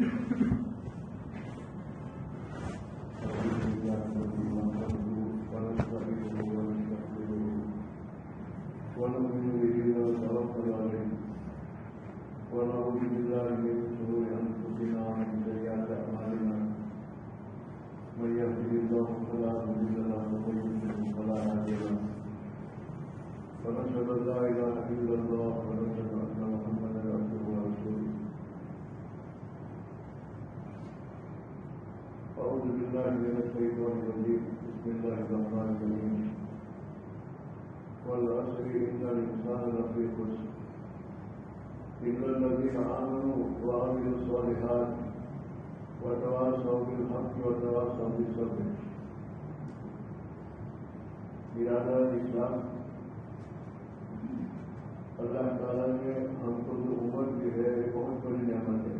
ونؤمن به ونتوكل عليه ونعوذ بالله من شرور انفسنا ومن سيئات اعمالنا من يهده الله فلا مضل له ومن يضلل فلا هادي له ونشهد ان لا اله الا الله ونشهد ان محمدا عبده ورسوله اعوذ بالله من الشيطان الرجيم بسم الله الرحمن الرحيم والعصر إن الإنسان لفي خسر إلا الذين آمنوا وعملوا الصالحات وتواصوا بالحق وتواصوا بالصبر. برادر اسلام، اللہ تعالیٰ نے ہم کو جو عمر دی ہے بہت بڑی نعمت ہے،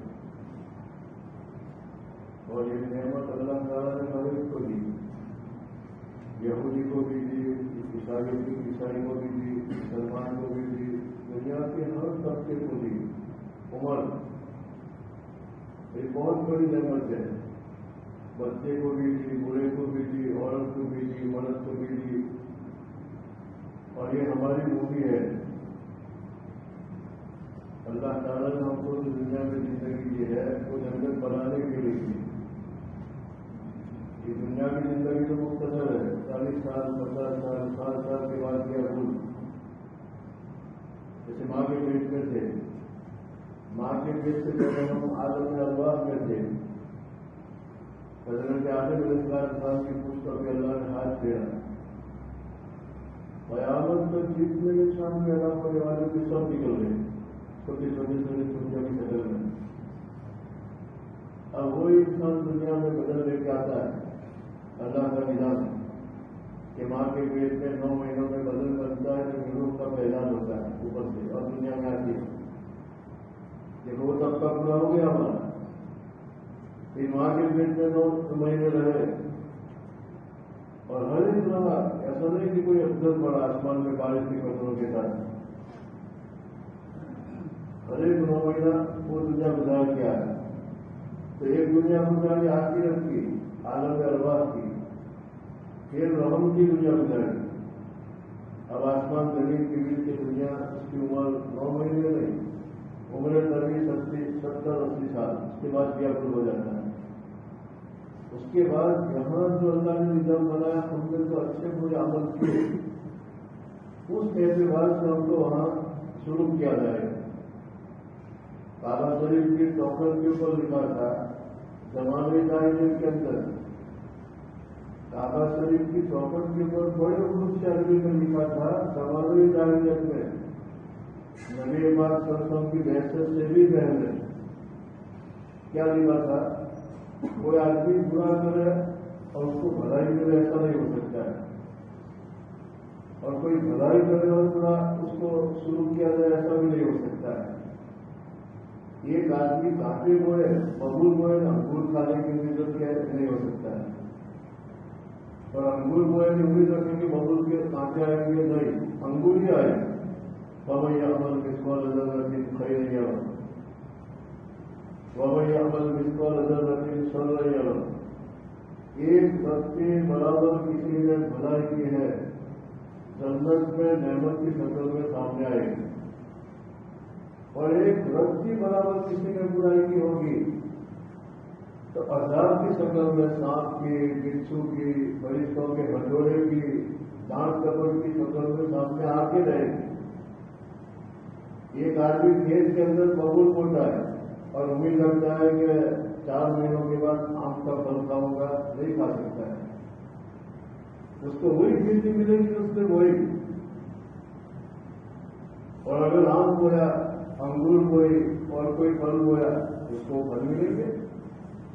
اور یہ نعمت اللہ تعالیٰ نے ہر ایک کو دی، یہودی کو بھی دی، عیسائی کو بھی دی، مسلمان کو بھی دی، دنیا کے ہر طبقے کو دی عمر. یہ بہت بڑی نعمت ہے. بچے کو بھی دی، بوڑھے کو بھی دی، عورت کو بھی دی، مرد کو بھی دی، اور یہ ہماری مووی ہے. اللہ تعالیٰ نے ہم کو جو دنیا میں زندگی دی ہے وہ جنت بنانے کے لیے دی. یہ دنیا کی زندگی تو مختصر ہے، 40 سال 50 سال 60 سال کے بعد کیا بھول. جیسے ماں کے پیٹ میں تھے، ماں کے پیٹ سے پہلے ہم عالم ارواح میں تھے. حضرت آدم علیہ السلام کی پوچھ کر کے اللہ نے ہاتھ پھیرا. قیامت تک جتنے انسان پیدا ہونے والے تھے سب نکل گئے، چھوٹی چھوٹی چھوٹی چھوٹیاں کی شکل میں. اب وہی انسان دنیا میں بدل لے کے آتا ہے. اللہ کا نظام کہ ماں کے پیٹ میں 9 مہینوں میں بدن بنتا ہے تو روح کا اعلان ہوتا ہے اوپر سے، اور دنیا میں آتی ہے. دیکھو وہ طبقہ پورا ہو گیا ہمارا. پھر ماں کے پیٹ میں 9 مہینے رہے، اور ہر ایک رہا. ایسا نہیں کہ کوئی افضل پڑا آسمان میں بارش کی فصلوں کے ساتھ. ہر ایک 9 مہینہ وہ دنیا گزار کیا ہے. تو ایک دنیا گزاری آخرت کی، عالم ارواح کی، پھر رحم کی دنیا گزاری. اب آسمان زمین کے بیچ کی دنیا، اس کی عمر 9 مہینے نہیں، عمر طویل 70-80 سال. اس کے بعد کیا پھول ہو جاتا ہے. اس کے بعد یہاں جو اللہ نے نظام بنایا ہم نے تو اچھے برے عمل کیے، اس اعتبار سے ہم کو وہاں شروع کیا جائے. کعبہ شریف کی ٹوکر کے اوپر لکھا تھا زمانے دائرے کے اندر. کعبہ شریف کی چوکٹ کے اوپر بڑے حروف سے عربی میں لکھا تھا زمانے دائرے میں نبی پاک صلی اللہ علیہ وسلم کی بحثت سے بھی پہلے. کیا لکھا تھا؟ کوئی آدمی برا کرے اور اس کو بھلائی کرے ایسا نہیں ہو سکتا ہے، اور کوئی بھلائی کرے اور برا اس کو شروع کیا جائے ایسا بھی نہیں ہو سکتا ہے. ایک آدمی کانٹے بوئے ببول بوئے انگور کھانے کی امید نہیں ہو سکتا ہے، اور انگور بوئے کی امید رکھیں کہ ببول کے کانٹے آئیں گے نہیں، انگور ہی آئے. ومن يعمل مثقال ذرة خيرا يره ومن يعمل مثقال ذرة شرا يره. ایک رتے برابر کسی نے بھلائی کی ہے جنت میں نعمت کی شکل میں سامنے آئے گی، اور ایک رتی برابر کسی نے برائی کی ہوگی تو عذاب کی شکل میں سانپ کی، بچھو کی، فرشتوں کے ہتھوڑے کی، دانت کپڑ کی شکل میں سامنے آ کے رہے گی. ایک آدمی کھیت کے اندر ببول بوتا ہے اور امید رکھتا ہے کہ 4 مہینوں کے بعد آم کا پھل کھاؤں گا، نہیں کھا سکتا ہے. اس کو وہی کھیتی ملے گی اس سے وہی. اور اگر آم بویا، انگور بوئی اور کوئی پھل بویا اس کو پھل ملیں گے.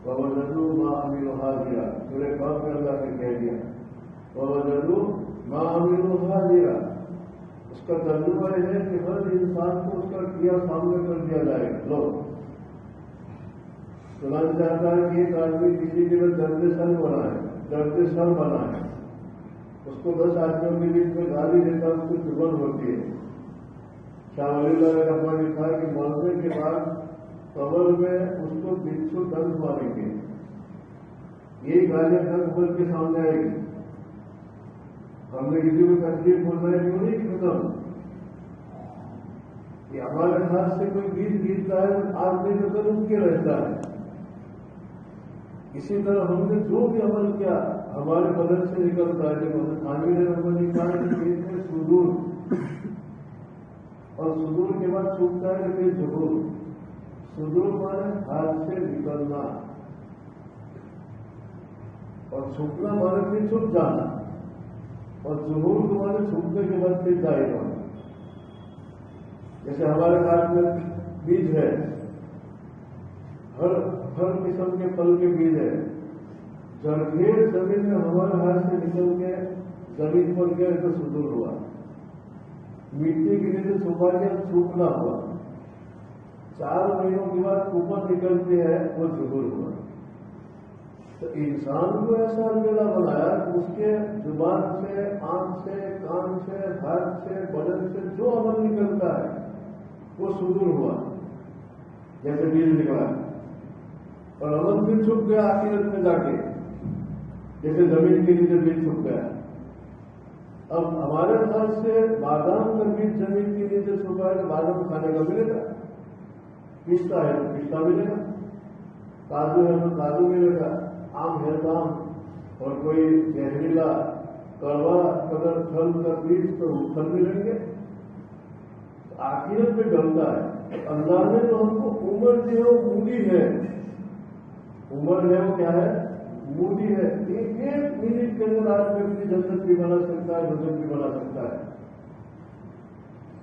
وَوَجَدُوا مَا عَمِلُوا حَاضِرًا. سورہ کہف میں اللہ نے کہہ دیا وَوَجَدُوا مَا عَمِلُوا حَاضِرًا. اس کا ترجمہ یہ ہے کہ ہر انسان کو اس کا کیا سامنے کر دیا جائے گا. لو سنانا چاہتا ہے کہ ایک آدمی کسی کے لیے درد سر بنا ہے، اس کو 10 آدمیوں کے بیچ میں گالی دیتا اس کی چبن ہوتی ہے. شاہ ولی اللہ نے اپنا لکھا ہے کہ مرنے کے بعد قبر میں اس کو بچھو ڈنک ماریں گے، یہ گالیاں ڈنک بول کے سامنے آئے گی. ہم نے کسی کو تکلیف بولنا ہے کیوں نہیں ختم کہ ہمارے ہاتھ سے کوئی گیت گیتتا ہے آدمی کا تو رک کے رہتا ہے. اسی طرح ہم نے جو بھی عمل کیا ہمارے بدن سے نکلتا ہے. جب ہمیں کھانے نے عمل نکالا کہ پیٹ میں صدور، اور صدور کے بعد چھوٹتا ہے کہ پھر ظہور. صدور مانے ہاتھ سے نکلنا، اور چھپنا مانے پھر چھپ جانا، اور ظہور کو مانے چھپنے کے بعد پھر ظاہر ہونا. جیسے ہمارے ہاتھ میں بیج ہے، ہر قسم کے پھل کے بیج ہے، جڑ زمین میں ہمارے ہاتھ سے نکل کے زمین پر گیا تو صدور ہوا. مٹی کے نیچے چھپا گیا چھوٹنا ہوا. 4 مہینوں کے بعد اوپر نکلتے ہیں وہ ظہور ہوا. تو انسان کو ایسا البیلا بنایا کہ اس کے زبان سے، آنکھ سے، کان سے، ہاتھ سے، بدن سے جو عمل نکلتا ہے وہ صدور ہوا. جیسے بیج نکلا اور عمل بھی چھپ گیا آخرت میں جا کے، جیسے زمین کے نیچے بیج چھپ گیا. اب ہمارے خیال سے بادام کا بیج زمین کے نیچے چھپا ہے تو بادام کھانے کا ملے گا، پستہ ہے تو پستہ ملے گا، کاجو ہے تو کاجو ملے گا، آم ہے تو آم، اور کوئی زہریلا کڑوا اگر پھل کا بیج تو پھل ملیں گے. آخرت میں ڈلتا ہے. اللہ نے تو ہم کو عمر جو ہے وہ موڈی ہے، عمر ہے وہ کیا ہے؟ موڈی ہے. ایک منٹ کے اندر آدمی اپنی جنت بھی بنا سکتا ہے، جنت بھی بنا سکتا ہے.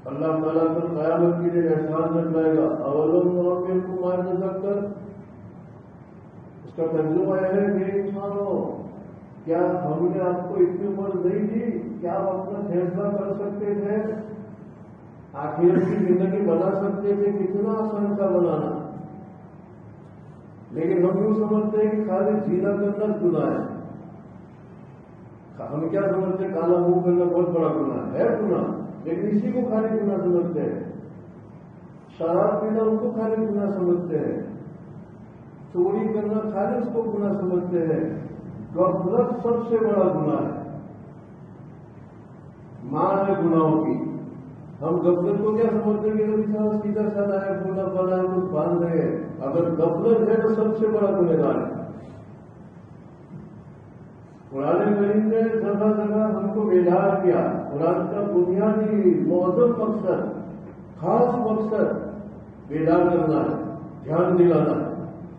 اللہ تعالیٰ پر قیامت کے لیے احسان جتلائے گا. اولم نعمر کو مار نظر کر، اس کا ترجمہ یہ ہے کہ انسانوں کیا ہم نے آپ کو اتنی عمر نہیں دی، کیا آپ اپنا فیصلہ کر سکتے تھے، آخرت کی زندگی بنا سکتے تھے؟ کتنا آسان تھا بنانا. لیکن ہم یوں سمجھتے ہیں کہ خالی جینا کرنا گناہ ہے. ہم کیا سمجھتے ہیں؟ کالا منہ کرنا بہت بڑا گناہ ہے گناہ، لیکن اسی کو خالی گناہ سمجھتے ہیں. شراب پینا ان کو خالی گناہ سمجھتے ہیں، چوری کرنا خالی اس کو گناہ سمجھتے ہیں. غفلت سب سے بڑا گناہ ہے، ماں ہے گناہوں کی. ہم غفلت کو کیا سمجھتے ہیں کہ سیدھا سادہ ہے، بولا بنا ہے، کچھ باندھ رہے ہیں. اگر غفلت ہے تو سب سے بڑا گنہگار ہے. قرآن کریم نے جگہ جگہ ہم کو بیدار کیا. قرآن کا بنیادی معظم مقصد، خاص مقصد بیدار کرنا ہے، دھیان دلانا ہے.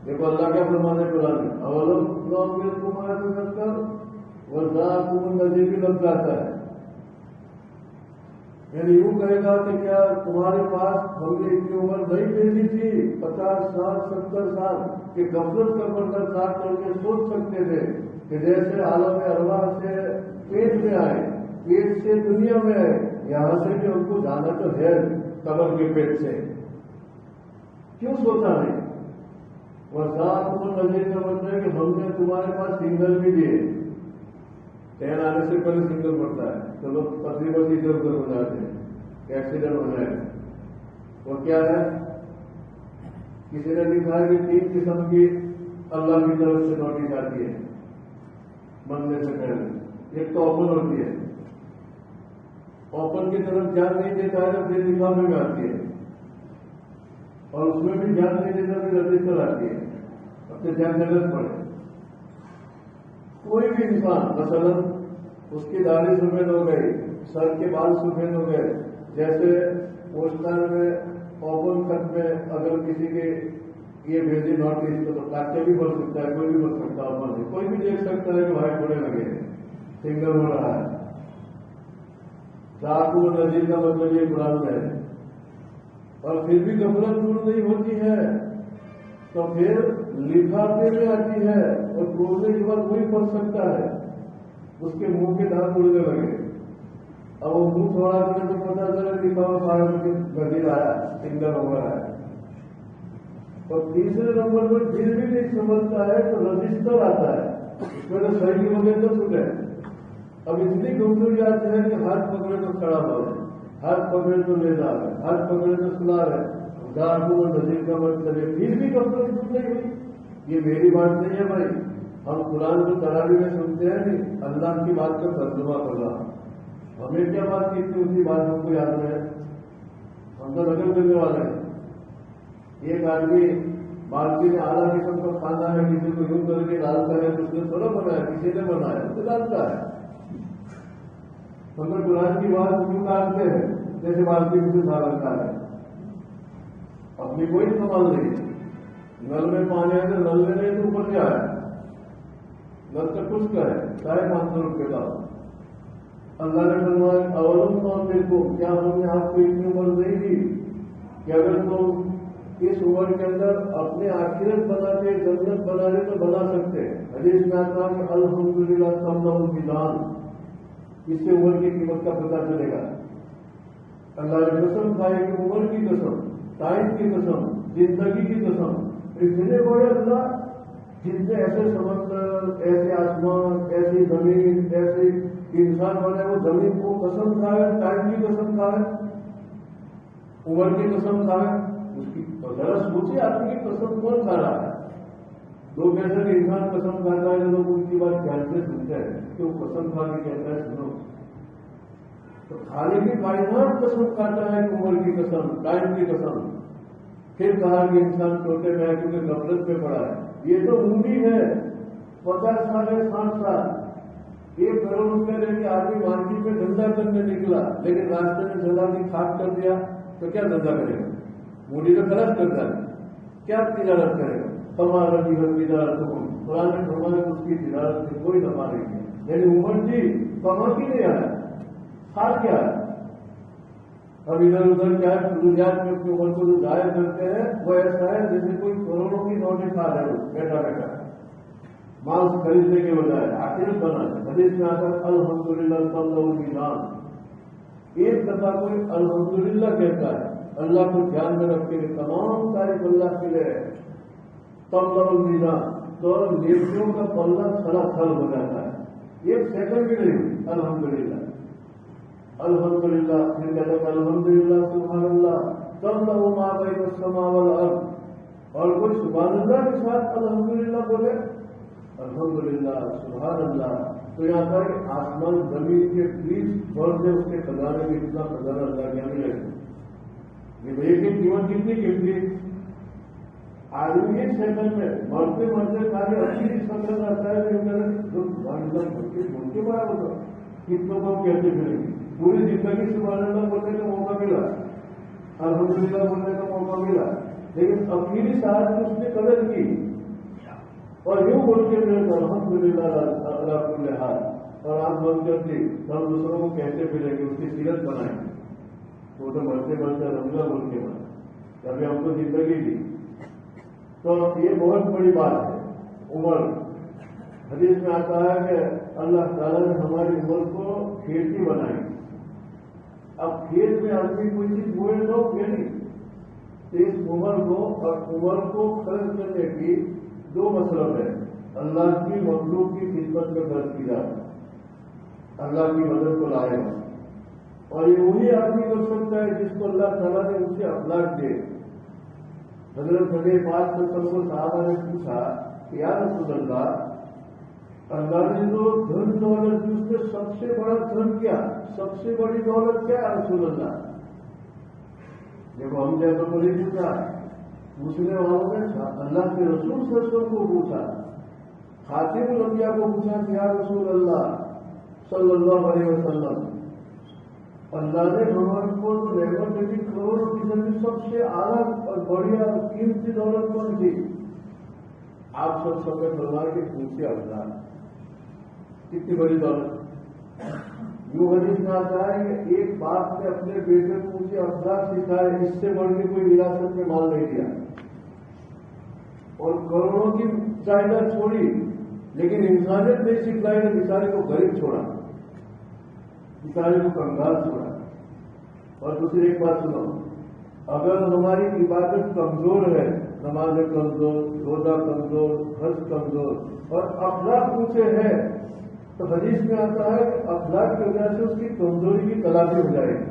دیکھو اللہ کیا فرمانے قرآن میں، اولم نعمرکم ما تذکر وجاءکم النذیر بھی لگ جاتا ہے. یعنی یوں کہے گا کہ کیا تمہارے پاس ہم نے اتنی عمر نہیں بھیجی تھی 50 سال 70 سال کہ غفلت کا پردہ کاٹ کر کے سوچ سکتے تھے کہ جیسے عالم ارواح سے پیٹ میں آئے، پیٹ سے دنیا میں آئے، یہاں سے بھی ہم کو جانا تو ہے قبر کے پیٹ سے. کیوں سوچا نہیں؟ وساط کو نظیر کا مطلب ہے کہ ہم نے تمہارے پاس سگنل بھی دیے. ٹرین آنے سے پہلے سگنل پڑتا ہے تو لوگ پتری بس ادھر ادھر ہو جاتے ہیں کہ ایکسیڈنٹ ہو جائے. وہ کیا ہے؟ کسی نے لکھا ہے کہ 3 قسم کی اللہ کی طرف سے نوٹس آتی ہے مرنے سے پہلے. ایک تو اوپن ہوتی ہے، اوپن کی طرف دھیان نہیں دیتا ہے تو پھر دکھاوے میں آتی ہے، اور اس میں بھی دھیان نہیں دیتا پھر رجسٹر آتی ہے. اب سے دھیان دینا پڑے. کوئی بھی انسان مثلا اس کی داڑھی سفید ہو گئی، سر کے بال سفید ہو گئے، جیسے پوسٹر میں اوپن خط میں اگر کسی کے یہ بھیجی نوٹس تو کاٹے بھی بڑھ سکتا ہے، کوئی بھی بڑھ سکتا ہے، اوپن کوئی بھی دیکھ سکتا ہے کہ بھائی بڑے لگے سنگل ہو رہا ہے. ذات و نظیر کا مطلب یہ قرآن میں ہے. اور پھر بھی غفلت دور نہیں ہوتی ہے تو پھر لکھاتے میں آتی ہے اور بولنے کے بعد وہی پڑھ سکتا ہے. اس کے منہ کے دانت اڑنے لگے، اب وہ منہ تھوڑا کرے تو پتا چلا لکھا ہوا پارا گزر آیا، سنگل ہو رہا ہے. اور تیسرے نمبر پر پھر بھی نہیں سمجھتا ہے تو رجسٹر آتا ہے، اس میں تو صحیح ہو گئے تو چھوٹے. اب اتنی کمزوری آتی ہے کہ ہاتھ پکڑے تو کھڑا ہو جائے، ہاتھ پکڑے تو لے جا رہے، ہاتھ پکڑے تو سنا رہے. کو نظیر کا مطلب ہے پھر بھی کمپنی سن نہیں ہوئی. یہ میری بات نہیں ہے بھائی, ہم قرآن کو تراویح میں سنتے ہیں نہیں, اللہ کی بات کا ترجمہ کر رہا. ہمیں کیا بات کی تھی, اسی بات ہم کو یاد رہے, ہم تو نقل کرنے والے ہیں. ایک آدمی مالکی نے اعلیٰ قسم کا کھانا ہے, کسی کو یوں کر کے ڈالتا ہے تو اس نے تھوڑا بنایا, کسی نے بنایا, اس سے ڈالتا ہے. ہم قرآن کی بات کیوں ڈالتے ہیں جیسے مالکی مجھے سارا ہے, اپنی کوئی سنبھال نہیں. نل میں پانی ہے تو نل میں نہیں تو اوپر کیا ہے, نل تو کچھ کا ہے, 550 روپے کا. اللہ نے فرمایا اولم تو کو کیا ہم نے آپ کو اتنی عمر نہیں دی کہ اگر تم اس عمر کے اندر اپنے آخرت بناتے جنت بنانے تو بنا سکتے ہیں. حدیث میں آتا ہے کہ الحمدللہ تملا المیزان, اس سے عمر کی قیمت کا پتہ چلے گا. اللہ نے قسم کھائی کہ عمر کی قسم, ٹائم کی قسم, زندگی کی قسم, اتنے بڑے اللہ جتنے ایسے سمندر, ایسے آسمان, ایسی زمین, ایسے انسان بنے, وہ زمین کو قسم کھائے, ٹائم کی قسم کھائے, عمر کی قسم کھائے. اس کی ذرا سوچے آدمی کی قسم کون کھا رہا ہے. لوگ ایسے کہ انسان قسم کھاتا ہے, لوگ ان کی بات دھیان سے سنتے ہیں کہ وہ قسم کھا کے کہتا ہے سنو. تو کھانے کی کائنات قسم کھاتا ہے کہ عمر کی قسم, ٹائم کی قسم. پھر کہا کہ انسان ٹوٹے میں ہے کیونکہ غفلت میں پڑا ہے. یہ تو امید ہے 50 سال ہے, 60 سال, 1 کروڑ روپئے لے کے آدمی مارکیٹ میں دھندا کرنے نکلا, لیکن راستے میں سزا کی کھاک کر دیا تو کیا دھندا کرے گا؟ موڈی تو غلط کرتا ہے, کیا تجارت کرے گا؟ ہمارا تجارت حکم, قرآن نے فرمایا اس کی تجارت سے کوئی نفع نہیں کیا. لیکن عمر جی کما کی نہیں آیا, کھا کیا ہے؟ اب ادھر ادھر کیا ہے, ضروریات میں اپنی عمر کو جو ضائع کرتے ہیں وہ ایسا ہے جیسے کوئی کروڑوں کی نوٹیں کھا رہے ہو بیٹھا بیٹھا, مال خریدنے کے بجائے آخرت بنا ہے. حدیث میں آتا ہے الحمدللہ تملا المیزان. ایک دفعہ کوئی الحمدللہ کہتا ہے, اللہ کو دھیان میں رکھ کے تمام تعریف اللہ کے لیے, تملا المیزان, تو نیکیوں کا پلہ سڑا تھل ہو جاتا ہے. 1 سیکنڈ بھی نہیں ہوئی الحمدللہ الحمدللہ. پھر کہتا ہے الحمدللہ سبحان اللہ تملا ما بین السماء والارض, اور کوئی سبحان اللہ کے ساتھ الحمدللہ بولے, الحمدللہ سبحان اللہ. تو یہاں پر آسمان زمین کے بیچ اور سے اس کے خزانے میں اتنا خزانہ اللہ کے ملے گا. یہ بھائی کی قیمت کتنی قیمتی. آدمی 1 سیکنڈ میں مرتے مرتے کھانے اچھی سکن آتا ہے کے بڑا ہوگا, کتنوں کو کہتے پھریں گے. پوری زندگی سبحان اللہ بولنے کا موقع ملا, الحمدللہ بولنے کا موقع ملا, لیکن اخیری ساتھ میں اس نے قدر کی اور یوں بول کے میرے الحمدللہ اللہ کو لحاظ, اور آپ بند کر دی ہم دوسروں کو کہتے پھریں گے, اس کی سیرت بنائیں. وہ تو مرتے مرتے الحمدللہ بول کے بنا, ابھی ہم کو زندگی دی. تو یہ بہت بڑی بات ہے عمر. حدیث میں آتا ہے کہ اللہ تعالیٰ نے ہماری عمر کو کھیتی بنائی. اب کھیت میں آدمی کوئی چیز بوئے تو نہیں, اس عمر کو اور عمر کو خرچ کرنے کی 2 مطلب ہے. اللہ کی مخلوق کی خدمت میں خرچ کیا, اللہ کی مدد کو لائے گا. اور یہ وہی آدمی کر سکتا ہے جس کو اللہ تعالیٰ نے ان سے اخلاق دے. حضرت نبی پاک صلی اللہ علیہ وسلم صحابہ نے پوچھا کہ یا رسول اللہ, اللہ نے جو دھن دولت اس میں سب سے بڑا دھن کیا, سب سے بڑی دولت کیا ہے رسول اللہ؟ دیکھو ہم جیسا کو نہیں پوچھا, پوچھنے والوں نے اللہ کے رسول صلی اللہ علیہ وسلم کو پوچھا, خاتم الانبیاء کو پوچھا کہ یا رسول اللہ صلی اللہ علیہ وسلم, اللہ نے ہمارے کو نعمت دی کروڑوں کی زمین سب سے اعلیٰ اور بڑھیا قیمتی دولت کون تھی؟ آپ سب نے فرمایا کہ پوچھے اللہ کتنی بڑی دولت. یوں حدیث میں آتا ہے کہ ایک باپ نے اپنے بیٹے کو اسے افزاد سکھائے, اس سے بڑھ کے کوئی وراثت میں مال نہیں دیا, اور کروڑوں کی جائیداد چھوڑی, لیکن انسانیت نہیں سکھلائی تو بیچارے کو غریب چھوڑا, بیچارے کو کنگال چھوڑا. اور دوسری ایک بات سنو, اگر ہماری عبادت کمزور ہے, نماز کمزور, روزہ کمزور, حج کمزور, اور اخلاق اونچے ہے, تو حدیث میں آتا ہے کہ اخلاق کی وجہ سے اس کی کمزوری کی تلافی ہو جائے گی.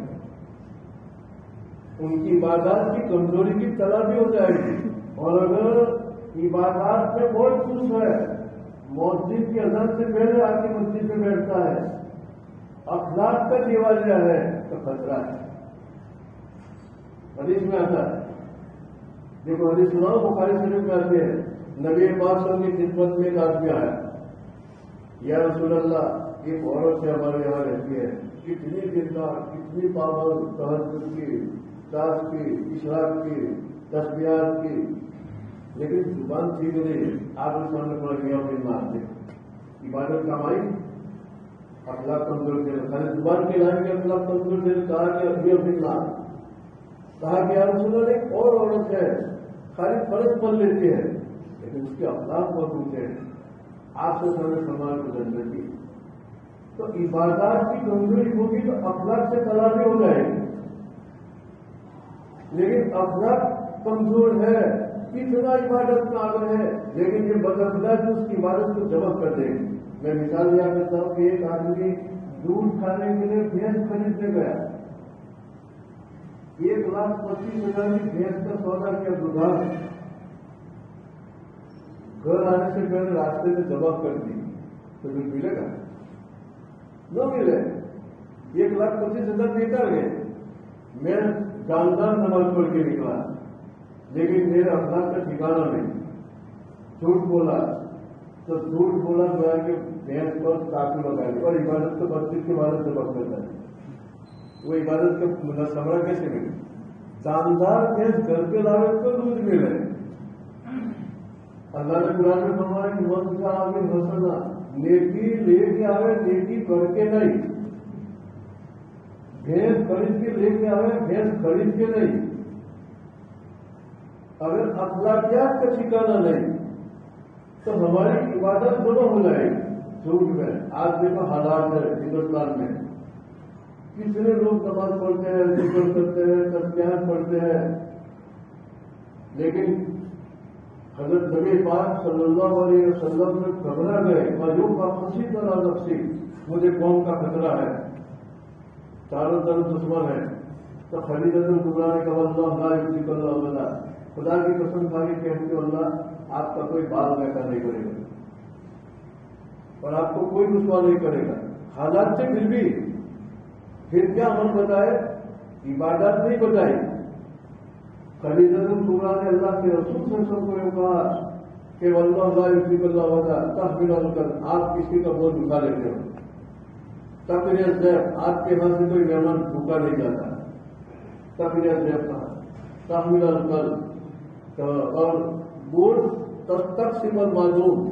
ان کی عبادات کی کمزوری کی تلافی ہو جائے گی. اور اگر عبادات میں بہت خوش ہے، مسجد کی اذان سے پہلے آ کے مسجد میں بیٹھتا ہے، اخلاق کا دیوالیہ ہے تو خطرہ ہے. حدیث میں آتا ہے، دیکھو حدیث سناؤ، بخاری شریف میں آتے ہیں، نبی پاک صلی اللہ علیہ وسلم کی خدمت میں ایک آدمی آیا، یا رسول اللہ ایک عورت سے ہمارے یہاں رہتی ہے، کتنی دیندار، کتنی پابند، تہجد کی، تاج کی، اشراق کی، تسبیحات کی، لیکن زبان ٹھیک نہیں. آپ کے سامنے پڑا گیا پھر مارتے عبادت کمائی، اخلاق کمزور تھے، خالی زبان کے لائن کے اخلاق کمزور تھے. کہا کہ ابھی اپنی مار، کہا کہ یا رسول اللہ ایک اور عورت ہے، خالی فرض پڑھ لیتی ہے لیکن اس کے اخلاق بہت اونچے ہیں، آپ سے سامنے سماج کو جنت کی. تو عبادات کی کمزوری ہوگی تو اخلاق سے تلافی ہو جائے گی. لیکن اخلاق کمزور ہے، کتنا عبادت میں آگے ہے، لیکن یہ بدعقیدت اس کی عبادت کو جمع کر دے گی. میں مثال دیا کرتا ہوں کہ ایک آدمی دودھ کھانے کے لیے بھینس خریدنے گیا، 1,25,000 کی بھینس کا سودا کیا، دودھار گھر آنے سے پہلے راستے میں جمع کر دی تو پھر ملے گا؟ نہ ملے. 1,25,000 نکل گئے. میں جاندار نماز پڑھ کے نکلا لیکن میرے اخلاق کا ٹھکانا نہیں. جھوٹ بولا تو جھوٹ بولا گیا کہ بھینس پر کافی لگا دی، اور عبادت تو مسجد کے عبادت سے وقت کرتا ہے. وہ عبادت کا سمرا کیسے ملے؟ جاندار بھینس گھر پہ لاوے تو دودھ ملے. اللہ نے قرآن میں فرمایا کہ من کا آگے حسنا، نیکی لے کے آوے، نیکی کر کے نہیں. بھینس خرید کے لے کے آوے، بھینس خرید کے نہیں. اگر اخلاقیات کا ٹھکانا نہیں تو ہماری عبادت دونوں ہو جائے گی. جھوٹ میں آج دیکھو حالات ہے ہندوستان میں، کتنے لوگ نماز پڑھتے ہیں، ذکر کرتے ہیں، تسبیحات پڑھتے ہیں، لیکن حضرت نبی پاک صلی اللہ علیہ وسلم سے گھبرا گئے، مجھول کا خوشی طرح نفسی، مجھے قوم کا خطرہ ہے، چاروں طرف دشمن ہے. تو خلیفۃ الکبریٰ نے کہا اللہ لا یملک اللہ ولا، خدا کی قسم کھا کے کہتے اللہ آپ کا کوئی بال بیٹھا نہیں کرے گا اور آپ کو کوئی رسوا نہیں کرے گا. حالات سے پھر کیا عمل بتائے؟ عبادت نہیں بتائی. خلیفۃ الکبریٰ نے اللہ کے رسول سے سب کو یہ کہا کہ واللہ لا یملک اللہ ولا تحمل القلب، آپ کسی کا بوجھ اٹھا لیتے ہو. تقریر زیب، آپ کے یہاں سے کوئی مہمان بھوکا نہیں جاتا. تقریر زیب کہا تحمل القلب، اور بوجھ تقسیم المعلوم،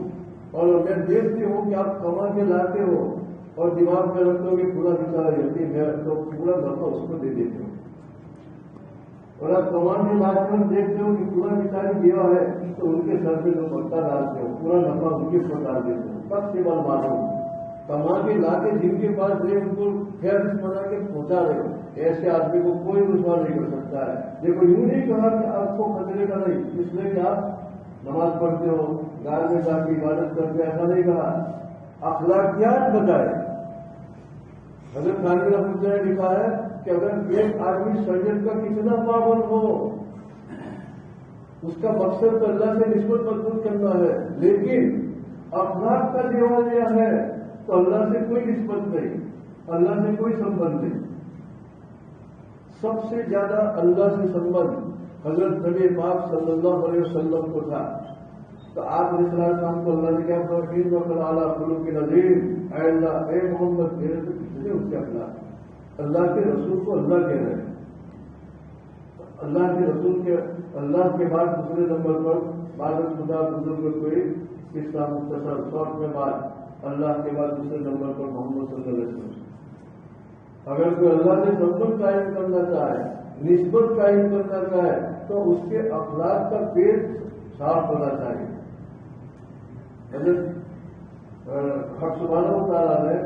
اور میں دیکھتی ہوں کہ آپ کما کے لاتے ہو اور دماغ میں رکھتے ہو کہ پورا بیچارہ یتیم ہے تو پورا نفع اس کو دے دیتے ہو، اور آپ کمان کے لاتے ہو دیکھتے ہو کہ پورا بیچاری بیوہ ہے تو ان کے سر پہ جو پکا ڈالتے ہو پورا نفع ان کے سر ڈال دیتے ہو. تقسیم المعلوم، کما کے لا کے جن کے پاس دے ان کو فیض بنا کے پہنچا رہے ہو. ایسے آدمی کو کوئی رسوا نہیں کر سکتا ہے. دیکھو یوں نہیں کہا کہ آپ کو خطرے کا نہیں، اس لیے کہ آپ نماز پڑھتے ہو، گھر میں جا کے عبادت کرتے، ایسا نہیں کہا. اخلاقیات بتائے. حضرت خانوی رحمۃ اللہ نے لکھا ہے کہ اگر ایک آدمی سجد کا کتنا پابند ہو، اس کا مقصد تو اللہ سے نسبت مضبوط کرنا ہے، لیکن اخلاق کا دیوالیہ ہے تو اللہ سے کوئی نسبت نہیں، اللہ سے کوئی سمبند نہیں. سب سے زیادہ اللہ سے سمبند حضرت نبی پاک صلی اللہ علیہ وسلم کو تھا. تو آپ علیہ السلام کو اللہ نے کیا فرمایا وقل اعلیٰ خلق کے نظیر، اے اللہ اے محمد میرے سے کتنے اس کے اخلاق. اللہ کے رسول کو اللہ کہہ رہے ہیں. اللہ کے رسول کے اللہ کے بعد دوسرے نمبر پر بعد خدا بزرگ کوئی قصہ مختصر شارٹ میں بات، اللہ کے بعد دوسرے نمبر پر محمد صلی اللہ علیہ وسلم. اگر کوئی اللہ سے سمبند قائم کرنا چاہے، نسبت قائم کرنا چاہے تو اس کے اخلاق کا پیٹ صاف ہونا چاہیے. حضرت حق سبحانہ و تعالیٰ نے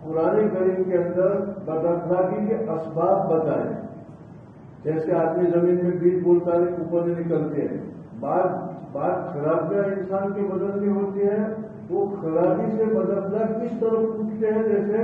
قرآن کریم کے اندر بداخلاقی کے اسباب بتائے. جیسے آدمی زمین میں بیج بولتا ہے اوپر سے نکلتے ہیں، بات خرابیاں انسان کے بدن میں ہوتی ہے، وہ خرابی سے بداخلاق کس طرح اٹھتے ہیں جیسے